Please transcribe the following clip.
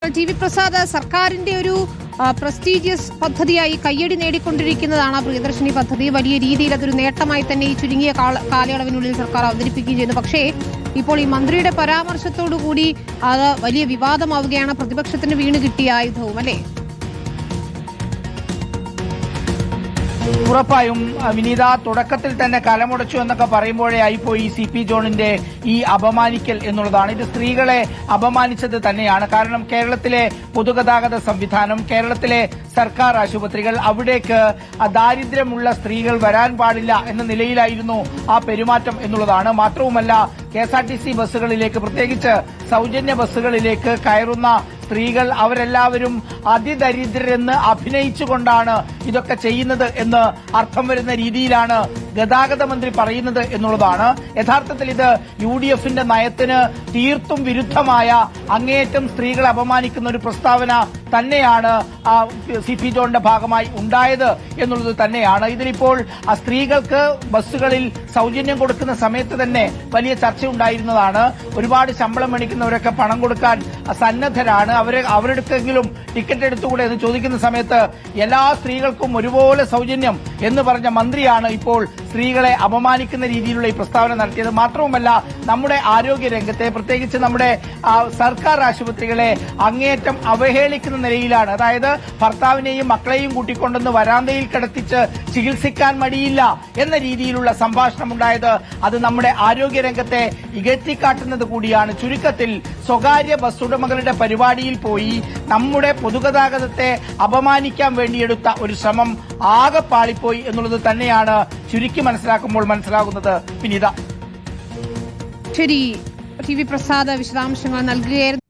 T V Prasad, സർക്കാരിന്റെ ഒരു prestigious പദ്ധതിയായി കയ്യടി നേടിക്കൊണ്ടിരിക്കുന്നതാണ് പ്രിയദർശിനി പദ്ധതി. വലിയ രീതിയിൽ അതൊരു നേട്ടമായി തന്നെ ഈ ചുരുങ്ങിയ കാലയളവിനുള്ളിൽ സർക്കാർ അവതരിപ്പിക്കുകയും ചെയ്യുന്നു. പക്ഷേ ഇപ്പോൾ ഈ മന്ത്രിയുടെ പരാമർശത്തോടുകൂടി അത് വലിയ വിവാദമാവുകയാണ്. പ്രതിപക്ഷത്തിന് വീണ് കിട്ടിയ ആയുധവും അല്ലേ? ഉറപ്പായും വിനീത, തുടക്കത്തിൽ തന്നെ കലമുടച്ചു എന്നൊക്കെ പറയുമ്പോഴേ ആയിപ്പോയി CP ജോണിന്റെ ഈ അപമാനിക്കൽ എന്നുള്ളതാണ്. ഇത് സ്ത്രീകളെ അപമാനിച്ചത് തന്നെയാണ്. കാരണം കേരളത്തിലെ പൊതുഗതാഗത സംവിധാനം, കേരളത്തിലെ സർക്കാർ ആശുപത്രികൾ, അവിടേക്ക് ദാരിദ്ര്യമുള്ള സ്ത്രീകൾ വരാൻ പാടില്ല എന്ന നിലയിലായിരുന്നു ആ പെരുമാറ്റം എന്നുള്ളതാണ്. മാത്രവുമല്ല, KSRTC ബസ്സുകളിലേക്ക്, പ്രത്യേകിച്ച് സൗജന്യ ബസ്സുകളിലേക്ക് കയറുന്ന സ്ത്രീകൾ അവരെല്ലാവരും അതിദരിദ്രരെന്ന് അഭിനയിച്ചുകൊണ്ടാണ് ഇതൊക്കെ ചെയ്യുന്നത് എന്ന് അർത്ഥം വരുന്ന രീതിയിലാണ് ഗതാഗത മന്ത്രി പറയുന്നത് എന്നുള്ളതാണ്. യഥാർത്ഥത്തിൽ ഇത് UDFന്റെ നയത്തിന് തീർത്തും വിരുദ്ധമായ, അങ്ങേയറ്റം സ്ത്രീകളെ അപമാനിക്കുന്ന ഒരു പ്രസ്താവന തന്നെയാണ് CP ജോണിന്റെ ഭാഗമായി ഉണ്ടായത് എന്നുള്ളത് തന്നെയാണ്. ഇതിലിപ്പോൾ സ്ത്രീകൾക്ക് ബസ്സുകളിൽ സൗജന്യം കൊടുക്കുന്ന സമയത്ത് തന്നെ വലിയ ചർച്ചയുണ്ടായിരുന്നതാണ്. ഒരുപാട് ശമ്പളം മേടിക്കുന്നവരൊക്കെ പണം കൊടുക്കാൻ സന്നദ്ധരാണ്. അവരെടുക്കെങ്കിലും ടിക്കറ്റ് എടുത്തുകൂടെ എന്ന് ചോദിക്കുന്ന സമയത്ത് എല്ലാ സ്ത്രീകൾക്കും ഒരുപോലെ സൗജന്യം എന്ന് പറഞ്ഞ മന്ത്രിയാണ് ഇപ്പോൾ സ്ത്രീകളെ അപമാനിക്കുന്ന രീതിയിലുള്ള ഈ പ്രസ്താവന നടത്തിയത്. മാത്രവുമല്ല, നമ്മുടെ ആരോഗ്യ രംഗത്തെ, പ്രത്യേകിച്ച് നമ്മുടെ സർക്കാർ ആശുപത്രികളെ അങ്ങേയറ്റം അവഹേളിക്കുന്ന നിലയിലാണ്. അതായത് ഭർത്താവിനെയും മക്കളെയും കൂട്ടിക്കൊണ്ടെന്ന് വരാന്തയിൽ കിടത്തിച്ച് ചികിത്സിക്കാൻ മടിയില്ല എന്ന രീതിയിലുള്ള സംഭാഷണം ഉണ്ടായത്. അത് നമ്മുടെ ആരോഗ്യ രംഗത്തെ ഇകഴ്ത്തിക്കാട്ടുന്നത് കൂടിയാണ്. ചുരുക്കത്തിൽ സ്വകാര്യ ബസ് ഉടമകളുടെ പരിപാടിയിൽ പോയി നമ്മുടെ പൊതുഗതാഗതത്തെ അപമാനിക്കാൻ വേണ്ടിയെടുത്ത ഒരു ശ്രമം ആകെ പാളിപ്പോയി എന്നുള്ളത് തന്നെയാണ് ചുരുക്കി മനസ്സിലാക്കുമ്പോൾ മനസ്സിലാകുന്നത്. വിനീത, ശരി, ടി വി പ്രസാദ് വിശദാംശങ്ങൾ നൽകുകയായിരുന്നു.